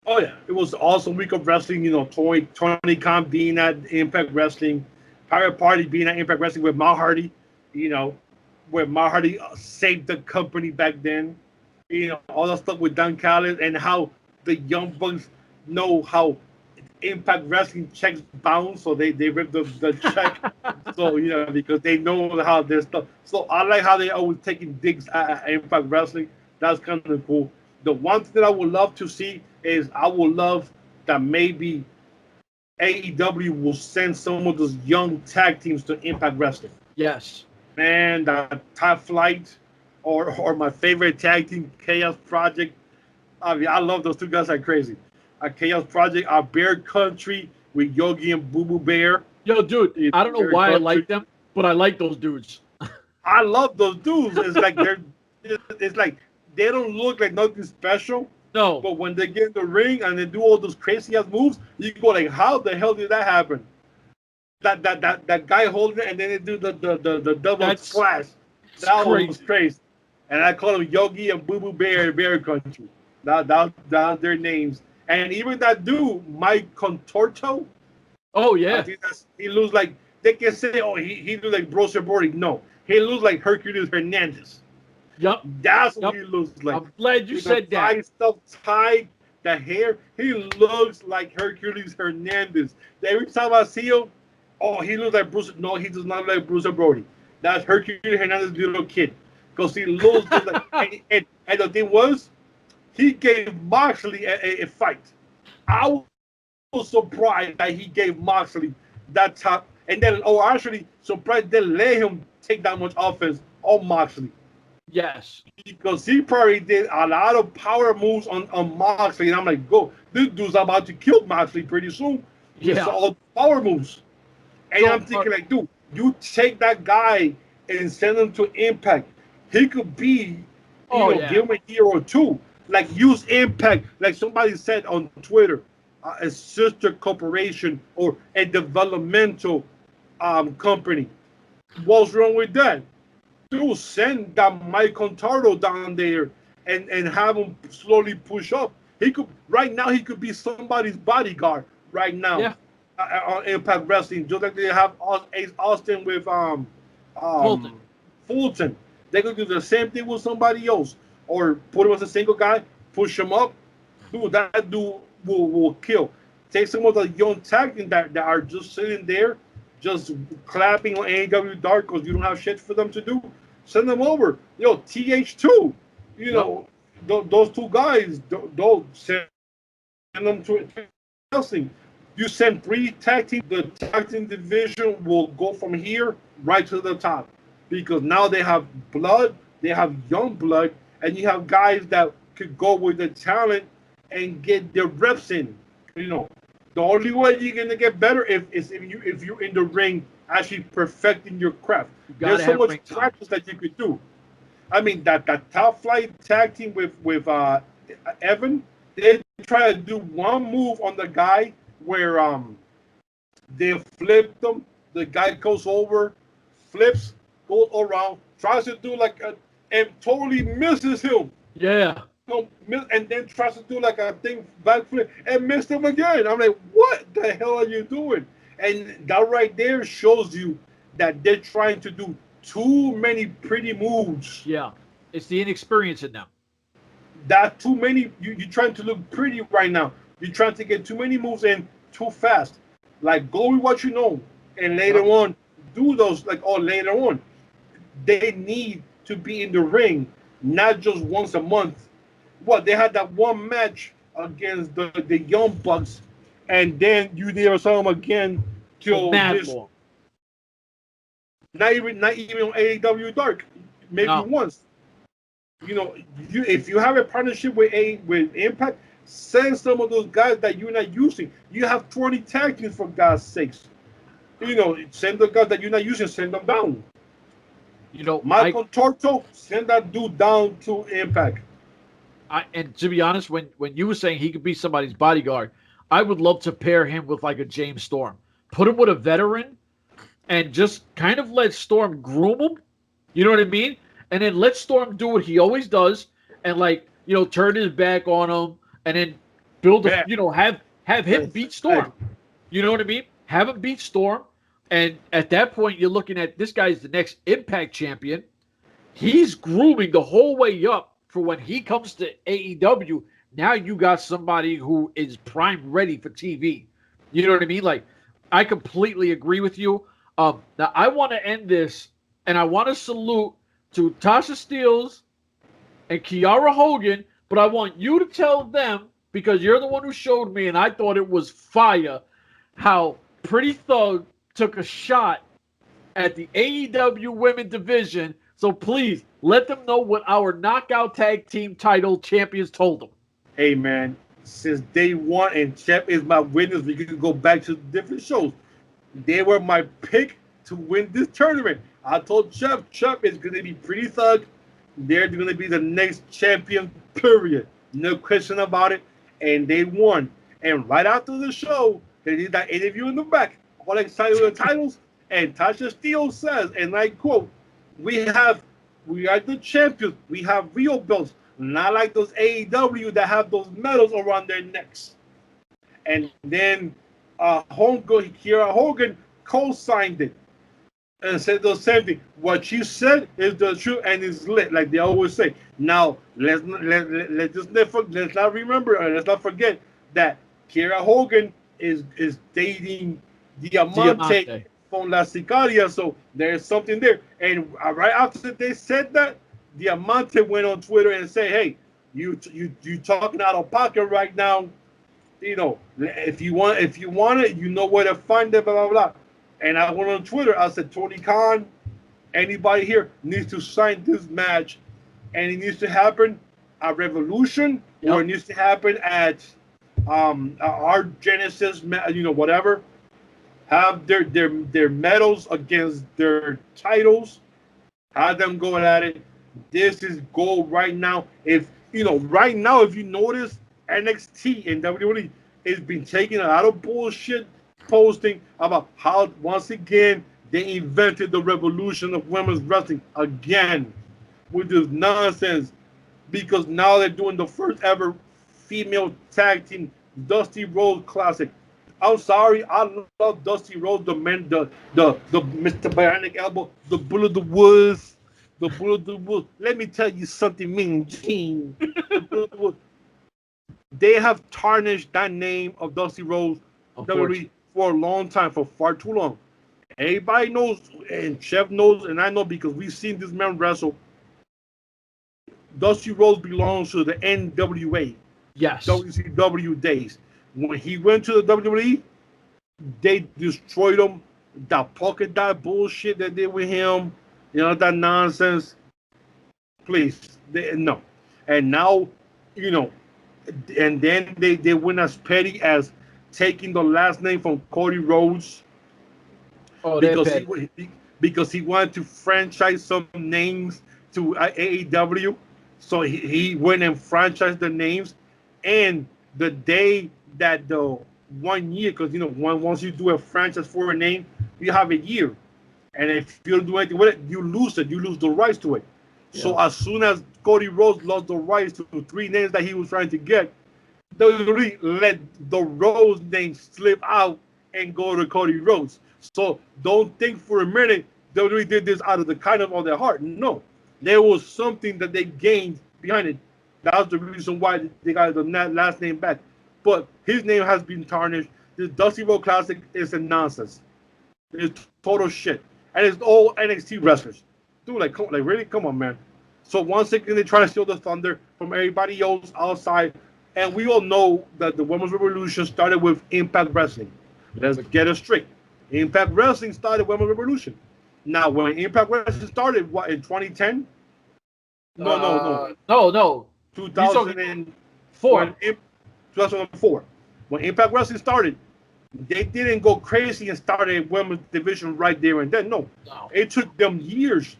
Oh yeah, it was an awesome week of wrestling. You know, Tony Khan being at Impact Wrestling, Pirate Party being at Impact Wrestling with Matt Hardy. You know, where Matt Hardy saved the company back then. You know, all that stuff with Don Callis and how the Young Bucks know how Impact Wrestling checks bounce, so they rip the check. So because they know how their stuff. So I like how they always taking digs at Impact Wrestling. That's kind of cool. The one thing that I would love to see is I would love that maybe AEW will send some of those young tag teams to Impact Wrestling. Yes. Man, that Top Flight or my favorite tag team, Chaos Project. I mean, I love those two guys like crazy. Chaos Project, Bear Country with Yogi and Boo Boo Bear. Yo, dude, I don't know Bear why I Country. like them, but I like those dudes. I love those dudes. It's like it's like they don't look like nothing special. No. But when they get in the ring and they do all those crazy ass moves, you go like, how the hell did that happen? That guy holding it and then they do the double splash. That was crazy. And I call them Yogi and Boo Boo Bear Country. That their names. And even that dude, Mike Contorto. Oh yeah. I think he looks like they can say, oh, he looks like Bruce Brody. No, he looks like Hercules Hernandez. Yep. That's what he looks like. I'm glad you said that. The stuff tied, the hair, he looks like Hercules Hernandez. Every time I see him, oh, he looks like Bruce. No, he does not look like Bruce Brody. That's Hercules Hernandez's little kid. Because he looks just like, and the thing was, he gave Moxley a fight. I was surprised that he gave Moxley that top, and then actually surprised they let him take that much offense on Moxley. Yes. Because he probably did a lot of power moves on Moxley, and I'm like, go, this dude's about to kill Moxley pretty soon. Yeah. All power moves. And I'm thinking like, dude, you take that guy and send him to Impact. He could be, give him a year or two. Like, use Impact, like somebody said on Twitter, a sister corporation or a developmental company. What's wrong with that? Dude, send that Mike Contardo down there and have him slowly push up. He could be somebody's bodyguard right now. Yeah. On Impact Wrestling, just like they have Ace Austin with Fulton. They could do the same thing with somebody else, or put him as a single guy, push him up. Dude, that dude will kill. Take some of the young tag team that are just sitting there, just clapping on AEW Dark because you don't have shit for them to do. Send them over. TH2. Those two guys. Don't send them to wrestling. You send 3 tag teams. The tag team division will go from here right to the top. Because now they have blood, they have young blood, and you have guys that could go with the talent and get their reps in. The only way you're gonna get better is if you're in the ring actually perfecting your craft. There's so much practice that you could do. I mean that Top Flight tag team with Evan, they try to do one move on the guy where they flip them, the guy goes over, flips, goes around, tries to do and totally misses him. Yeah. And then tries to do a thing backflip and missed him again. I'm like, what the hell are you doing? And that right there shows you that they're trying to do too many pretty moves. Yeah. It's the inexperience in them. That too many, you're trying to look pretty right now. You're trying to get too many moves in too fast. Like, go with what you know. And later on, do those, later on. They need to be in the ring, not just once a month. They had that one match against the Young Bucks, and then you never saw them again till this. Not even on AEW Dark, maybe once. If you have a partnership with Impact, send some of those guys that you're not using. You have 20 tag teams, for God's sakes. Send the guys that you're not using, send them down. Michael Torto, send that dude down to Impact. And to be honest, when you were saying he could be somebody's bodyguard, I would love to pair him with a James Storm. Put him with a veteran and just kind of let Storm groom him. You know what I mean? And then let Storm do what he always does and turn his back on him and then build have him beat Storm. You know what I mean? Have him beat Storm. And at that point, you're looking at this guy's the next Impact champion. He's grooming the whole way up for when he comes to AEW. Now you got somebody who is prime ready for TV You know what I mean? Like, I completely agree with you. Now I want to end this, and I want to salute to Tasha Steeles and Kiara Hogan, but I want you to tell them, because you're the one who showed me, and I thought it was fire, how Pretty Thug took a shot at the AEW Women Division. So please let them know what our Knockout Tag Team title champions told them. Hey man, since day one, and Chef is my witness, we can go back to different shows. They were my pick to win this tournament. I told Chef is going to be Pretty Thug. They're going to be the next champion, period. No question about it. And they won. And right after the show, they did that interview in the back, all excited with the titles. And Tasha Steele says, and I quote, we are the champions. We have real belts, not like those AEW that have those medals around their necks. And then Kiera Hogan co-signed it and said the same thing. What she said is the truth and it's lit, like they always say. Now let's not remember and let's not forget that Kiera Hogan is dating Diamante from La Sicaria, so there's something there. And right after they said that, Diamante went on Twitter and said, "Hey, you talking out of pocket right now. You know, if you want it, you know where to find it, blah, blah, blah." And I went on Twitter. I said, Tony Khan, anybody here needs to sign this match. And it needs to happen at Revolution, or it needs to happen at our Genesis, whatever. Have their medals against their titles. Have them going at it. This is gold right now. If you notice, NXT and WWE has been taking a lot of bullshit posting about how once again they invented the revolution of women's wrestling again, which is nonsense, because now they're doing the first ever female tag team Dusty Rhodes Classic. I'm sorry, I love Dusty Rhodes, the Mr. Bionic Elbow, the Bull of the Woods, the Bull of the Woods. Let me tell you something, Mean Gene. The Bull of the Woods. They have tarnished that name of Dusty Rhodes WWE for a long time, for far too long. Everybody knows, and Chef knows, and I know because we've seen this man wrestle. Dusty Rhodes belongs to the NWA. Yes. WCW days. When he went to the WWE, they destroyed him. That polka dot bullshit they did with him, that nonsense. Please, no. And now, and then they went as petty as taking the last name from Cody Rhodes. Oh, because he wanted to franchise some names to AEW. So he went and franchised the names. And the day that the 1 year, because once you do a franchise for a name, you have a year. And if you don't do anything with it, you lose it. You lose the rights to it. Yeah. So as soon as Cody Rhodes lost the rights to 3 names that he was trying to get, they really let the Rhodes name slip out and go to Cody Rhodes. So don't think for a minute they really did this out of the kindness of their heart. No, there was something that they gained behind it. That's the reason why they got the last name back. But his name has been tarnished. This Dusty Rhodes Classic is a nonsense. It's total shit. And it's all NXT wrestlers. Dude, really? Come on, man. So once again, they try to steal the thunder from everybody else outside. And we all know that the Women's Revolution started with Impact Wrestling. Let's get it straight. Impact Wrestling started Women's Revolution. Now, when Impact Wrestling started, what, in 2010? No. 2004. 2004. When Impact Wrestling started, they didn't go crazy and start a women's division right there and then. No. It took them years.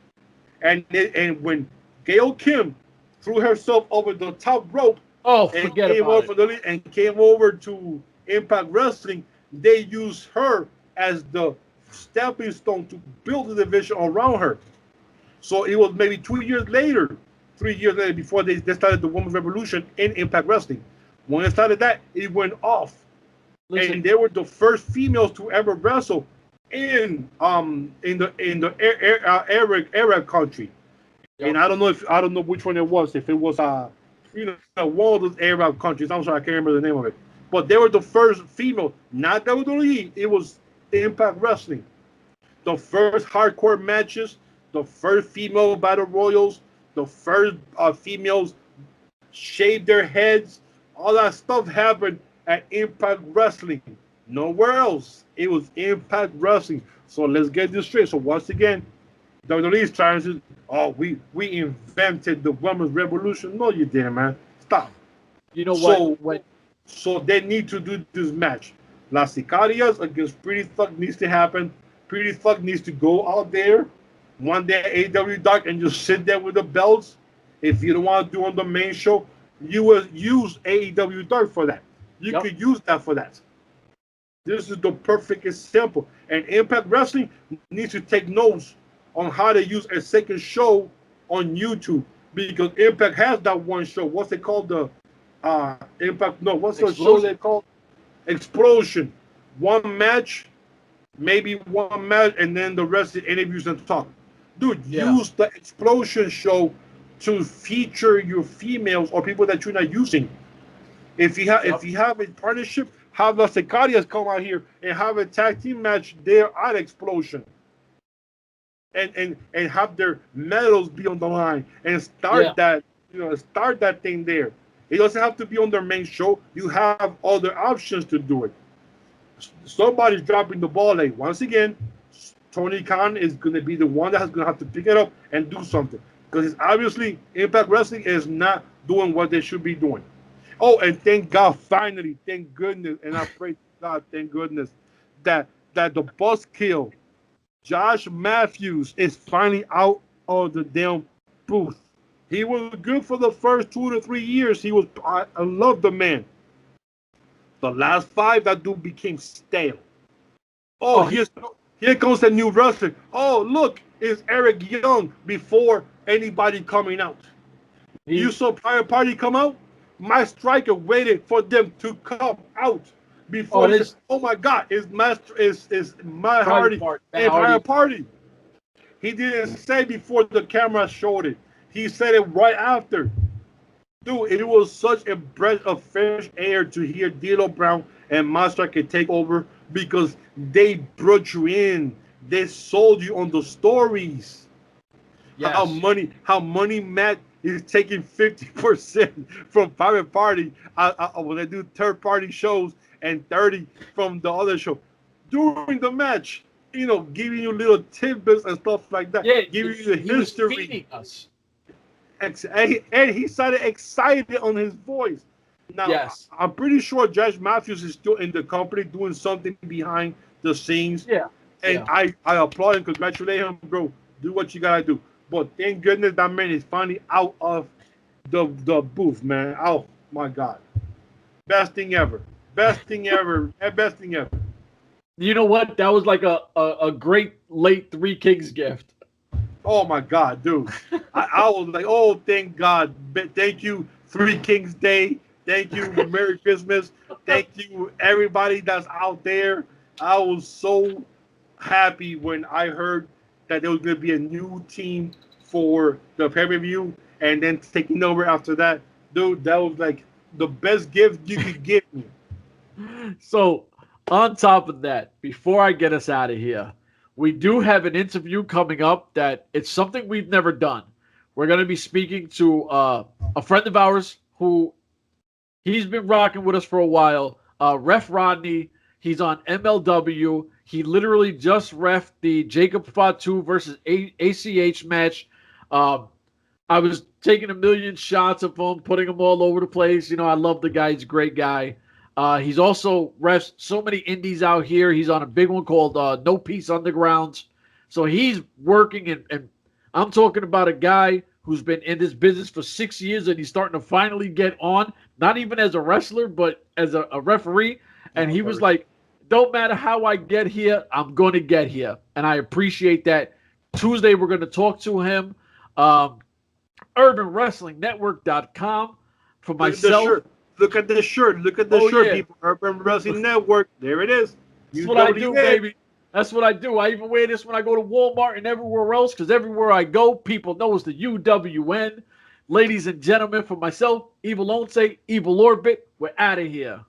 And when Gail Kim threw herself over the top rope and came over to Impact Wrestling, they used her as the stepping stone to build the division around her. So it was maybe 3 years later, before they started the Women's Revolution in Impact Wrestling. When they started that, it went off. Listen. And they were the first females to ever wrestle in the Arab country. Yep. And I don't know which one it was. If it was one of those Arab countries, I'm sorry, I can't remember the name of it. but they were the first female, not WWE. It was Impact Wrestling. The first hardcore matches, the first female battle royals, the first females shaved their heads. All that stuff happened at Impact Wrestling. Nowhere else. It was Impact Wrestling. So let's get this straight. So once again, WWE is trying to, we invented the women's revolution. No, you didn't, man. Stop. You know what? So they need to do this match. Las Sicarias against Pretty Thug needs to happen. Pretty Thug needs to go out there one day at AEW Dark and just sit there with the belts. If you don't want to do on the main show, you will use AEW Dark for that. You could use that for that. This is the perfect example. And Impact Wrestling needs to take notes on how to use a second show on YouTube, because Impact has that one show. What's it called? The Impact? No, what's the show they called? Explosion. One match, maybe one match, and then the rest is interviews and talk. Dude, use the Explosion show to feature your females or people that you're not using. If you have a partnership, have the Sicarias come out here and have a tag team match there at Explosion. And have their medals be on the line and start that thing there. It doesn't have to be on their main show. You have other options to do it. Somebody's dropping the ball. Like, once again, Tony Khan is going to be the one that's going to have to pick it up and do something, because obviously Impact Wrestling is not doing what they should be doing. Oh, and thank God, finally, thank goodness, and I pray to God, thank goodness, that the buzzkill Josh Matthews is finally out of the damn booth. He was good for the first 2 to 3 years. I love the man. The last 5, that dude became stale. Here comes the new wrestler. Oh, look, it's Eric Young before anybody coming out. You saw Private Party come out? My striker waited for them to come out before oh my God, is my Hardy and Private Party. He didn't say before the camera showed it. He said it right after. Dude, it was such a breath of fresh air to hear D'Lo Brown and Master could take over, because they brought you in. They sold you on the stories. Yes. How money Matt is taking 50% from Private Party when they do third-party shows, and 30 from the other show during the match. Giving you little tidbits and stuff like that. Yeah, giving you the history. Was feeding us. And he sounded excited on his voice. Now, yes. I'm pretty sure Josh Matthews is still in the company doing something behind the scenes. Yeah. And I applaud him, congratulate him, bro. Do what you gotta do. But thank goodness that man is finally out of the booth, man. Oh my God. Best thing ever. Best thing ever. Best thing ever. You know what? That was like a great late Three Kings gift. Oh my God, dude. I was like, oh, thank God. Thank you, Three Kings Day. Thank you, Merry Christmas. Thank you, everybody that's out there. I was so happy when I heard that there was going to be a new team for the pay-per-view, and then taking over after that. Dude, that was like the best gift you could give me. So, on top of that, before I get us out of here, we do have an interview coming up that it's something we've never done. We're going to be speaking to a friend of ours who he's been rocking with us for a while, Ref Rodney. He's on MLW. He literally just reffed the Jacob Fatu versus ACH match. I was taking a million shots of him, putting him all over the place. I love the guy. He's a great guy. He's also refs so many indies out here. He's on a big one called No Peace Undergrounds. So he's working, and I'm talking about a guy who's been in this business for 6 years, and he's starting to finally get on, not even as a wrestler, but as a referee. And he was like, don't matter how I get here, I'm going to get here. And I appreciate that. Tuesday, we're going to talk to him. UrbanWrestlingNetwork.com for myself. Look at the shirt. Look at the shirt, people. Urban Wrestling Network. There it is. That's what I do, baby. That's what I do. I even wear this when I go to Walmart and everywhere else, because everywhere I go, people know it's the UWN. Ladies and gentlemen, for myself, Evil Once, Evil Orbit, we're out of here.